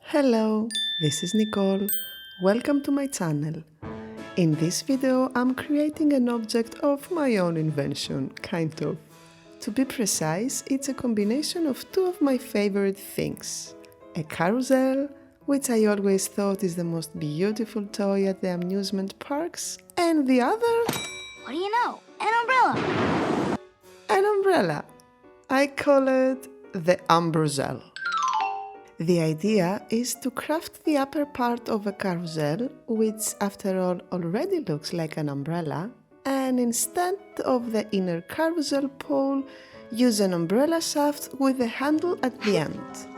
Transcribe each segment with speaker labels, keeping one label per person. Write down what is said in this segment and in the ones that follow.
Speaker 1: Hello, this is Nicole. Welcome to my channel. In this video, I'm creating an object of my own invention, kind of. To be precise, it's a combination of two of my favorite things. A carousel, which I always thought is the most beautiful toy at the amusement parks, and the other,
Speaker 2: What do you know? An umbrella!
Speaker 1: an umbrella. I call it the umbrella. The idea is to craft the upper part of a carousel, which after all already looks like an umbrella, and instead of the inner carousel pole, use an umbrella shaft with a handle at the end.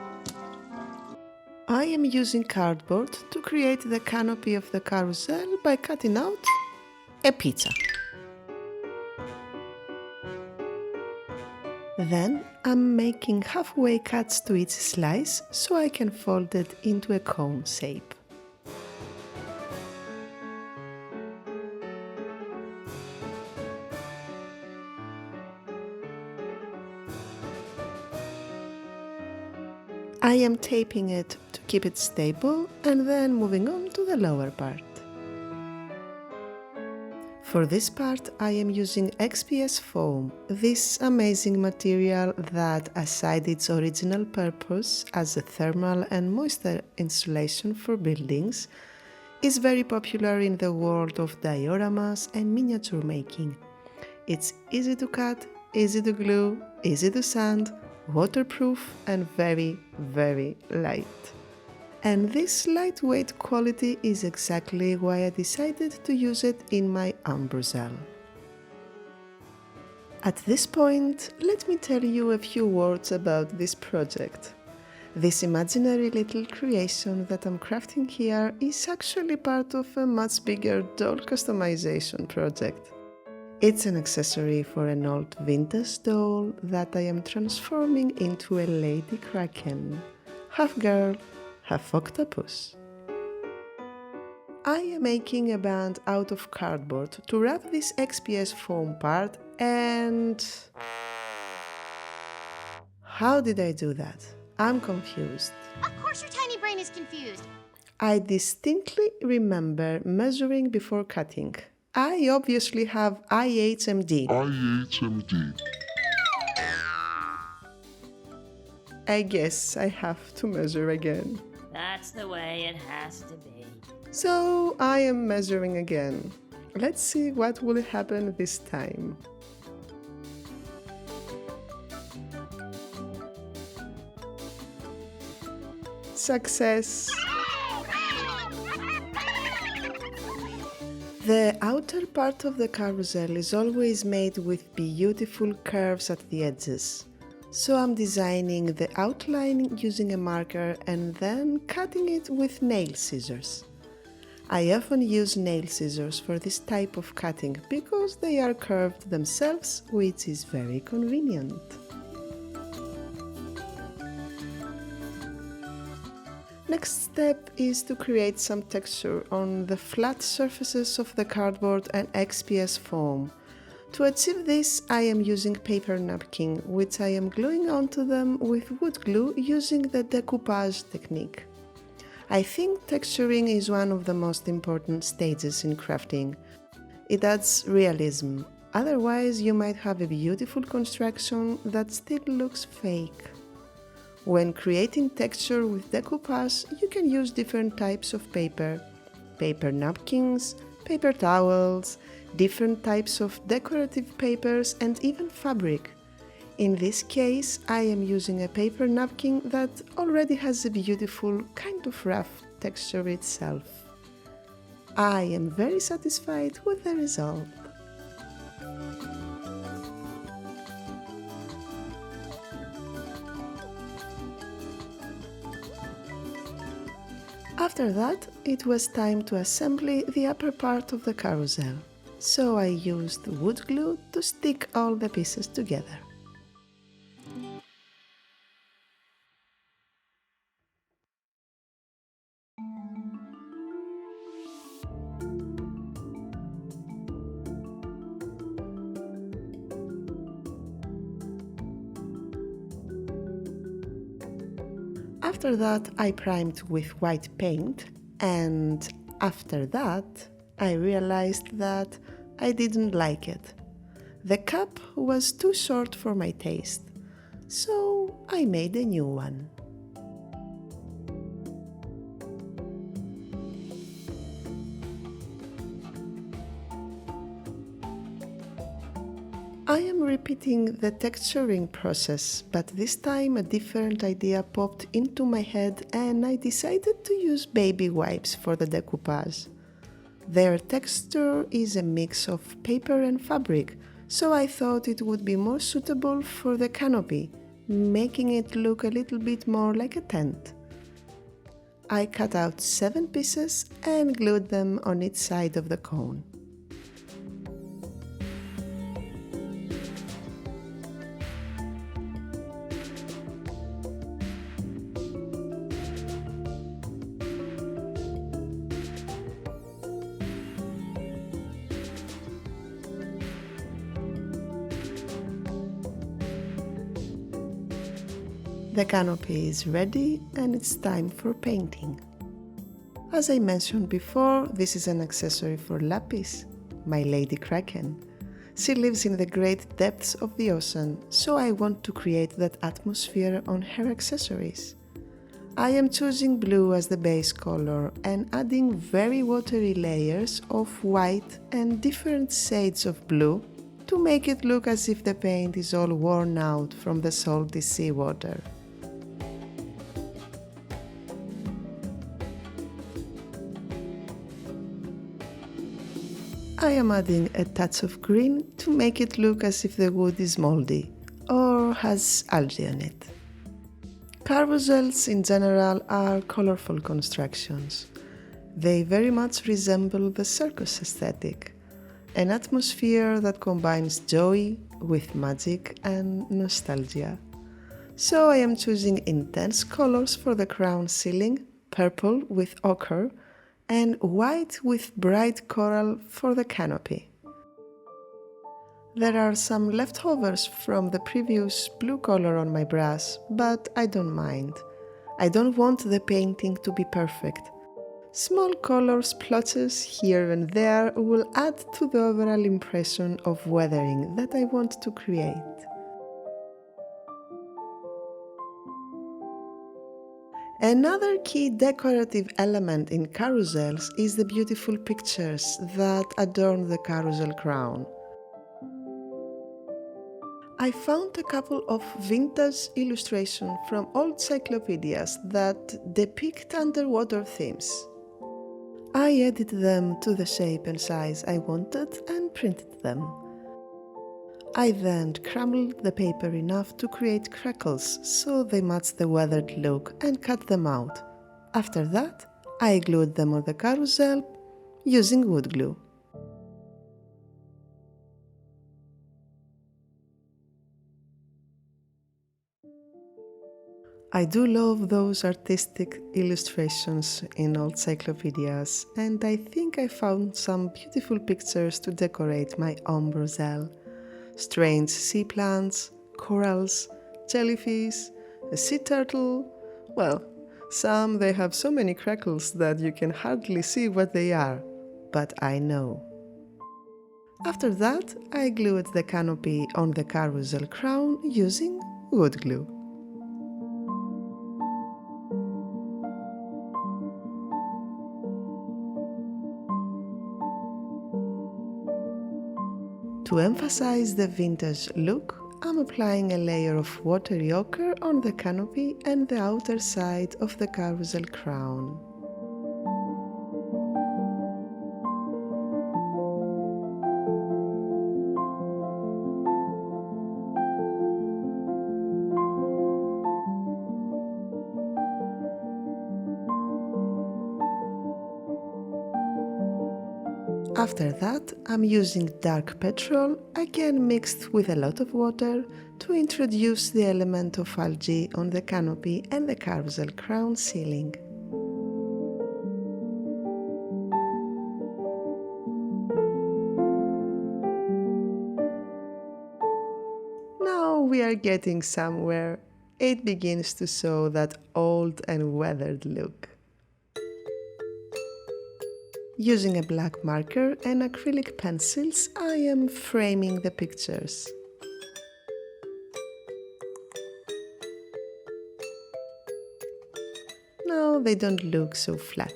Speaker 1: I am using cardboard to create the canopy of the carousel by cutting out a pizza. Then I'm making halfway cuts to each slice so I can fold it into a cone shape. I am taping it to keep it stable and then moving on to the lower part. For this part, I am using XPS foam, this amazing material that, aside its original purpose as a thermal and moisture insulation for buildings, is very popular in the world of dioramas and miniature making. It's easy to cut, easy to glue, easy to sand, waterproof and very, very light. And this lightweight quality is exactly why I decided to use it in my umbrella. At this point, let me tell you a few words about this project. This imaginary little creation that I'm crafting here is actually part of a much bigger doll customization project. It's an accessory for an old vintage doll that I am transforming into a lady kraken, half girl, half octopus. I am making a band out of cardboard to wrap this XPS foam part and... How did I do that? I'm confused.
Speaker 2: Of course your tiny brain is confused.
Speaker 1: I distinctly remember measuring before cutting. I obviously have IHMD. I guess I have to measure again.
Speaker 3: That's the way it has to be.
Speaker 1: So I am measuring again. Let's see what will happen this time. Success! The outer part of the carousel is always made with beautiful curves at the edges. So I'm designing the outline using a marker and then cutting it with nail scissors. I often use nail scissors for this type of cutting because they are curved themselves, which is very convenient. Next step is to create some texture on the flat surfaces of the cardboard and XPS foam. To achieve this, I am using paper napkin, which I am gluing onto them with wood glue using the decoupage technique. I think texturing is one of the most important stages in crafting. It adds realism, otherwise you might have a beautiful construction that still looks fake. When creating texture with decoupage, you can use different types of paper napkins, paper towels, different types of decorative papers and even fabric. In this case, I am using a paper napkin that already has a beautiful, kind of rough texture itself. I am very satisfied with the result. After that, it was time to assemble the upper part of the carousel, so I used wood glue to stick all the pieces together. After that, I primed with white paint, and after that, I realized that I didn't like it. The cup was too short for my taste, so I made a new one. I am repeating the texturing process, but this time a different idea popped into my head and I decided to use baby wipes for the decoupage. Their texture is a mix of paper and fabric, so I thought it would be more suitable for the canopy, making it look a little bit more like a tent. I cut out 7 pieces and glued them on each side of the cone. The canopy is ready and it's time for painting. As I mentioned before, this is an accessory for Lapis, my lady kraken. She lives in the great depths of the ocean, so I want to create that atmosphere on her accessories. I am choosing blue as the base color and adding very watery layers of white and different shades of blue to make it look as if the paint is all worn out from the salty seawater. I am adding a touch of green to make it look as if the wood is moldy or has algae on it. Carousels in general are colorful constructions. They very much resemble the circus aesthetic, an atmosphere that combines joy with magic and nostalgia. So I am choosing intense colors for the crown ceiling, purple with ochre, and white with bright coral for the canopy. There are some leftovers from the previous blue color on my brush, but I don't mind. I don't want the painting to be perfect. Small color splotches here and there will add to the overall impression of weathering that I want to create. Another key decorative element in carousels is the beautiful pictures that adorn the carousel crown. I found a couple of vintage illustrations from old cyclopedias that depict underwater themes. I edited them to the shape and size I wanted and printed them. I then crumbled the paper enough to create crackles so they match the weathered look and cut them out. After that, I glued them on the carousel using wood glue. I do love those artistic illustrations in old cyclopedias, and I think I found some beautiful pictures to decorate my ombrozelle. Strange sea plants, corals, jellyfish, a sea turtle. Well, some they have so many crackles that you can hardly see what they are, but I know. After that, I glued the canopy on the carousel crown using wood glue. To emphasize the vintage look, I'm applying a layer of watery ochre on the canopy and the outer side of the carousel crown. After that, I'm using dark petrol, again mixed with a lot of water, to introduce the element of algae on the canopy and the carousel crown ceiling. Now we are getting somewhere. it begins to show that old and weathered look. Using a black marker and acrylic pencils, I am framing the pictures. Now they don't look so flat.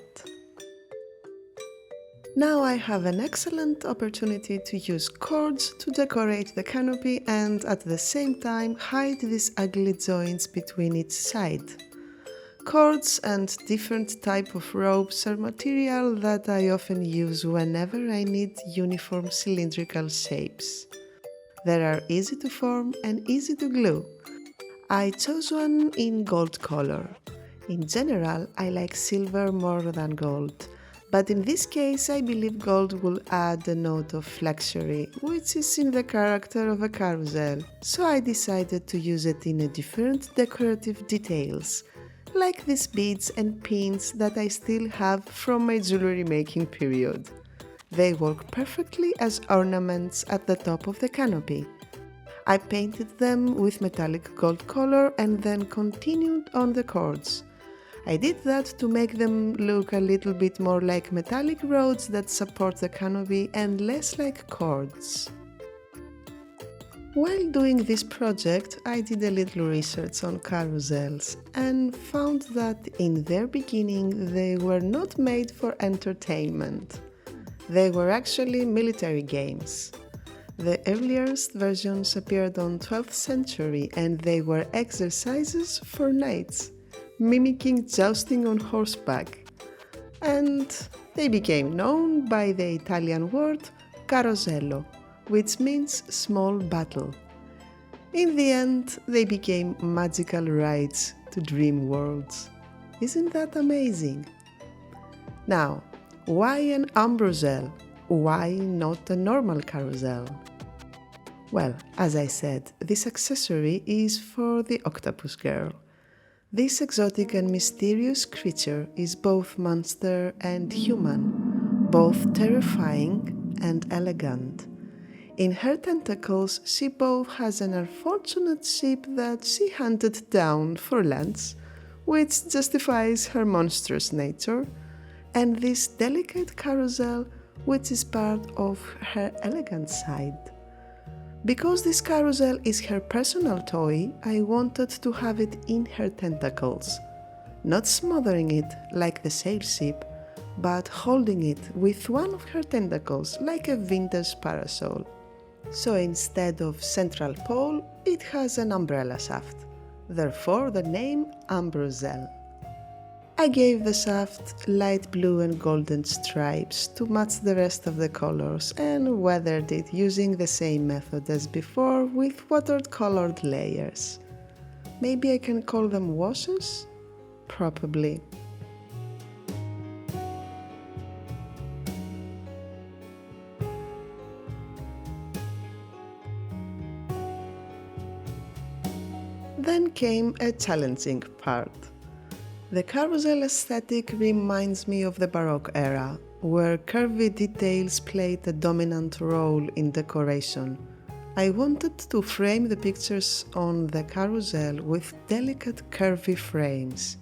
Speaker 1: Now I have an excellent opportunity to use cords to decorate the canopy and at the same time hide these ugly joints between each side. Cords and different type of ropes are material that I often use whenever I need uniform cylindrical shapes. They are easy to form and easy to glue. I chose one in gold color. In general, I like silver more than gold, but in this case I believe gold will add a note of luxury, which is in the character of a carousel, so I decided to use it in a different decorative details, like these beads and pins that I still have from my jewelry making period. They work perfectly as ornaments at the top of the canopy. I painted them with metallic gold color and then continued on the cords. I did that to make them look a little bit more like metallic rods that support the canopy and less like cords. While doing this project, I did a little research on carousels and found that in their beginning they were not made for entertainment. They were actually military games. The earliest versions appeared on 12th century and they were exercises for knights, mimicking jousting on horseback. And they became known by the Italian word carosello, which means small battle. In the end, they became magical rides to dream worlds. Isn't that amazing? Now, why an umbrella? Why not a normal carousel? Well, as I said, this accessory is for the octopus girl. This exotic and mysterious creature is both monster and human, both terrifying and elegant. In her tentacles, she both has an unfortunate sheep that she hunted down for lunch, which justifies her monstrous nature, and this delicate carousel, which is part of her elegant side. Because this carousel is her personal toy, I wanted to have it in her tentacles, not smothering it like the sail ship, but holding it with one of her tentacles like a vintage parasol. So instead of central pole, it has an umbrella shaft, therefore the name umbrella. I gave the shaft light blue and golden stripes to match the rest of the colors and weathered it using the same method as before with water-colored layers. Maybe I can call them washes? Probably. Then came a challenging part. The carousel aesthetic reminds me of the Baroque era, where curvy details played a dominant role in decoration. I wanted to frame the pictures on the carousel with delicate curvy frames.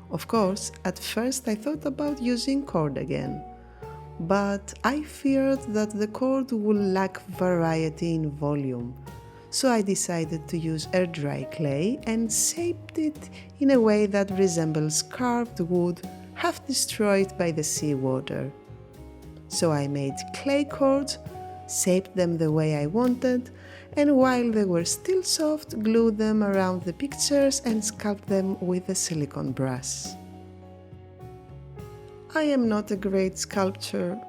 Speaker 1: Of course, at first I thought about using cord again, but I feared that the cord would lack variety in volume. So I decided to use air-dry clay and shaped it in a way that resembles carved wood half destroyed by the seawater. So I made clay cords, shaped them the way I wanted, and while they were still soft, glued them around the pictures and sculpted them with a silicone brush. I am not a great sculptor.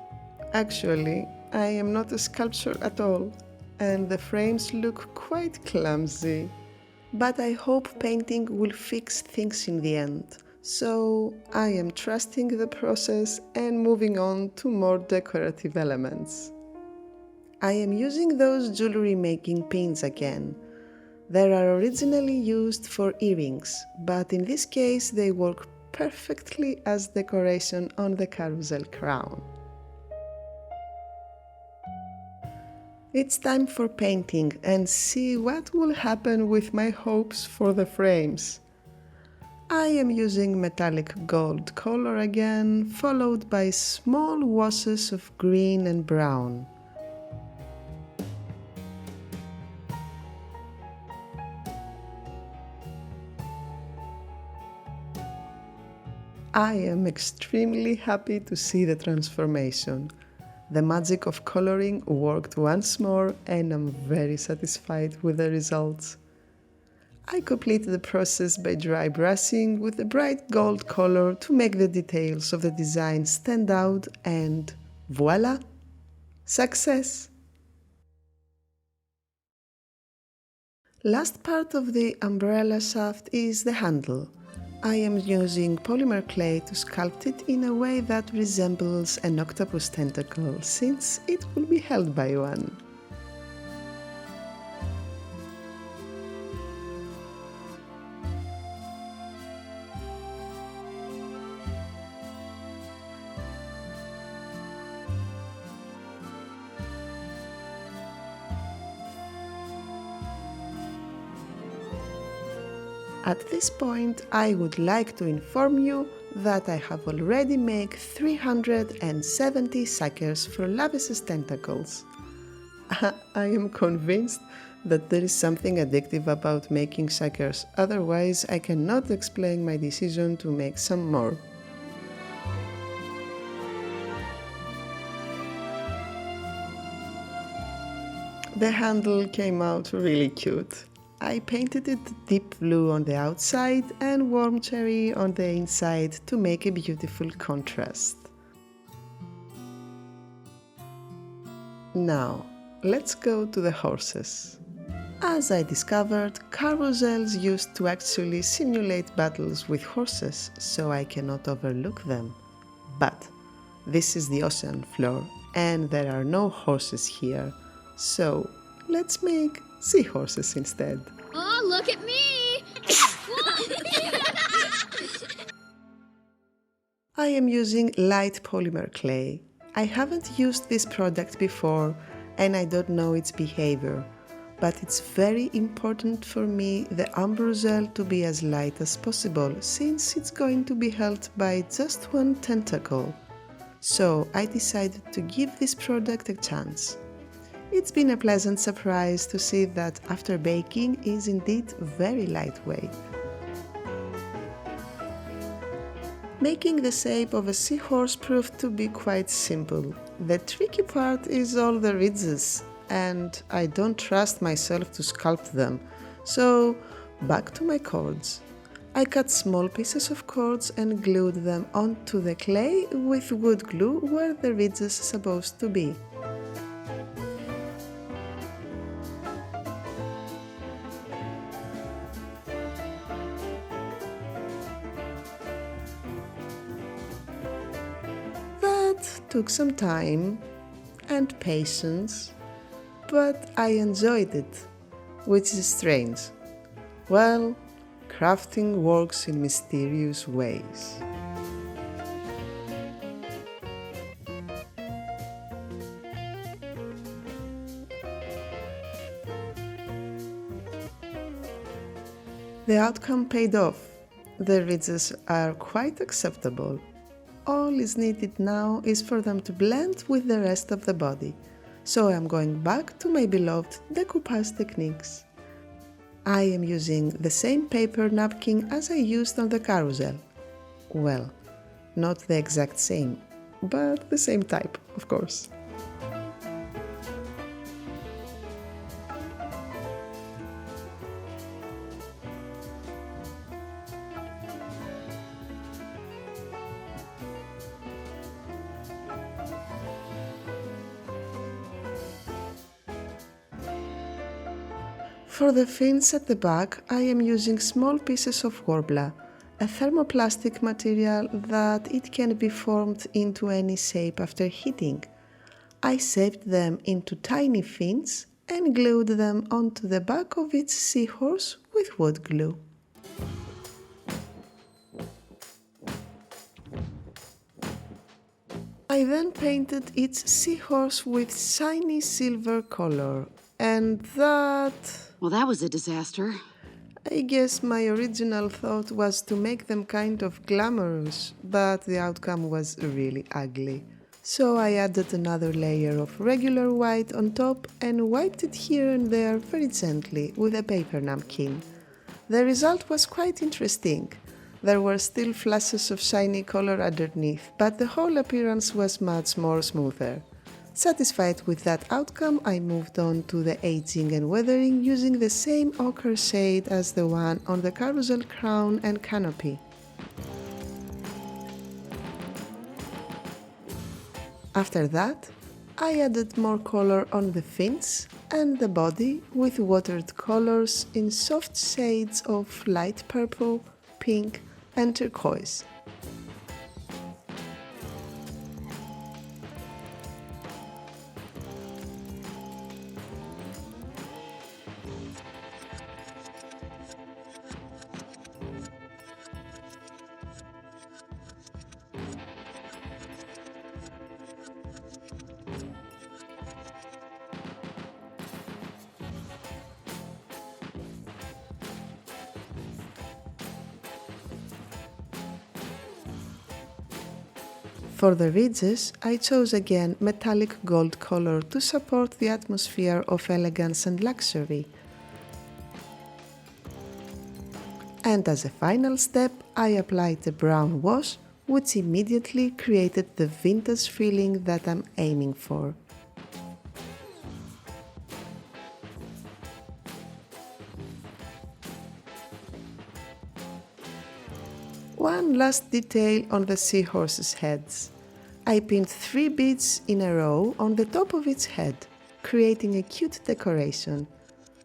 Speaker 1: Actually, I am not a sculptor at all, and the frames look quite clumsy. But I hope painting will fix things in the end, so I am trusting the process and moving on to more decorative elements. I am using those jewelry making pins again. They are originally used for earrings, but in this case they work perfectly as decoration on the carousel crown. It's time for painting and see what will happen with my hopes for the frames. I am using metallic gold color again, followed by small washes of green and brown. I am extremely happy to see the transformation. The magic of coloring worked once more and I'm very satisfied with the results. I completed the process by dry brushing with a bright gold color to make the details of the design stand out and voila! Success! Last part of the umbrella shaft is the handle. I am using polymer clay to sculpt it in a way that resembles an octopus tentacle, since it will be held by one. At this point, I would like to inform you that I have already made 370 suckers for Lavis's tentacles. I am convinced that there is something addictive about making suckers, otherwise I cannot explain my decision to make some more. The handle came out really cute. I painted it deep blue on the outside and warm cherry on the inside to make a beautiful contrast. Now, let's go to the horses. As I discovered, carousels used to actually simulate battles with horses, so I cannot overlook them. But this is the ocean floor and there are no horses here, so let's make seahorses instead.
Speaker 2: Oh, look at me!
Speaker 1: I am using light polymer clay. I haven't used this product before and I don't know its behavior, but it's very important for me the umbrella to be as light as possible since it's going to be held by just one tentacle. So I decided to give this product a chance. It's been a pleasant surprise to see that after baking is indeed very lightweight. Making the shape of a seahorse proved to be quite simple. The tricky part is all the ridges, and I don't trust myself to sculpt them, so back to my cords. I cut small pieces of cords and glued them onto the clay with wood glue where the ridges are supposed to be. Took some time and patience, but I enjoyed it, which is strange. Well, crafting works in mysterious ways. The outcome paid off. The ridges are quite acceptable. All is needed now is for them to blend with the rest of the body, so I'm going back to my beloved decoupage techniques. I am using the same paper napkin as I used on the carousel. Well, not the exact same, but the same type, of course. For the fins at the back, I am using small pieces of warbler, a thermoplastic material that it can be formed into any shape after heating. I shaped them into tiny fins and glued them onto the back of each seahorse with wood glue. I then painted its seahorse with shiny silver color, and that...
Speaker 4: Well, that was a disaster.
Speaker 1: I guess my original thought was to make them kind of glamorous, but the outcome was really ugly. So I added another layer of regular white on top and wiped it here and there very gently with a paper napkin. The result was quite interesting. There were still flashes of shiny color underneath, but the whole appearance was much more smoother. Satisfied with that outcome, I moved on to the aging and weathering using the same ochre shade as the one on the Carousel crown and canopy. After that, I added more color on the fins and the body with watered colors in soft shades of light purple, pink and turquoise. For the ridges, I chose again metallic gold color to support the atmosphere of elegance and luxury. And as a final step, I applied a brown wash, which immediately created the vintage feeling that I'm aiming for. One last detail on the seahorse's heads. I pinned 3 beads in a row on the top of its head, creating a cute decoration.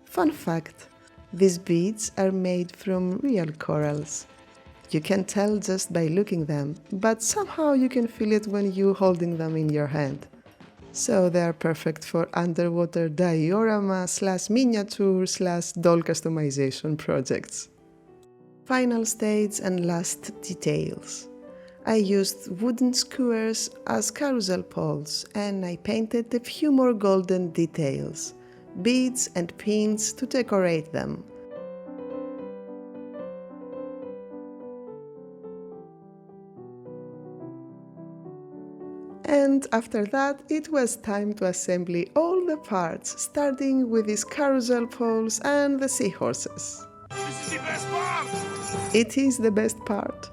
Speaker 1: Fun fact, these beads are made from real corals. You can tell just by looking them, but somehow you can feel it when you're holding them in your hand. So they are perfect for underwater diorama / miniature / doll customization projects. Final stage and last details. I used wooden skewers as carousel poles and I painted a few more golden details, beads and pins to decorate them. And after that, it was time to assemble all the parts, starting with these carousel poles and the seahorses.
Speaker 5: This is the best part!
Speaker 1: It is the best part.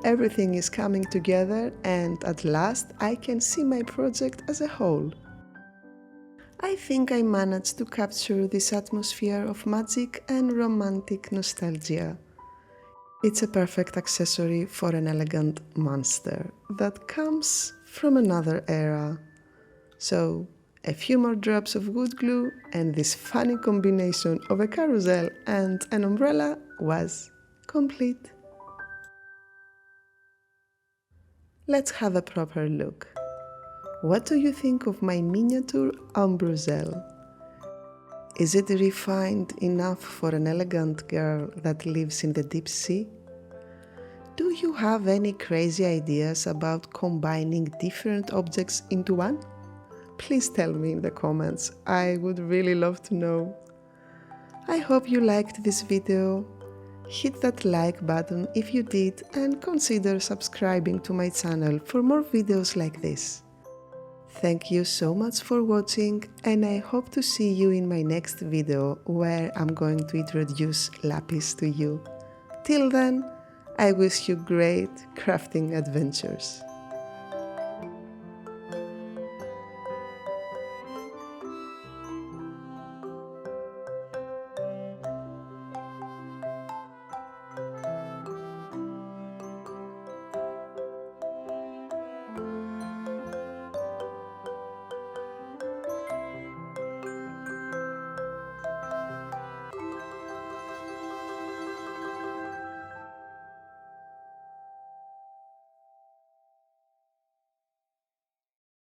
Speaker 1: Everything is coming together and at last I can see my project as a whole. I think I managed to capture this atmosphere of magic and romantic nostalgia. It's a perfect accessory for an elegant monster that comes from another era. So, a few more drops of wood glue and this funny combination of a carousel and an umbrella was complete. Let's have a proper look. What do you think of my miniature umbrella? Is it refined enough for an elegant girl that lives in the deep sea? Do you have any crazy ideas about combining different objects into one? Please tell me in the comments, I would really love to know. I hope you liked this video. Hit that like button if you did and consider subscribing to my channel for more videos like this. Thank you so much for watching and I hope to see you in my next video where I'm going to introduce lapis to you. Till then, I wish you great crafting adventures.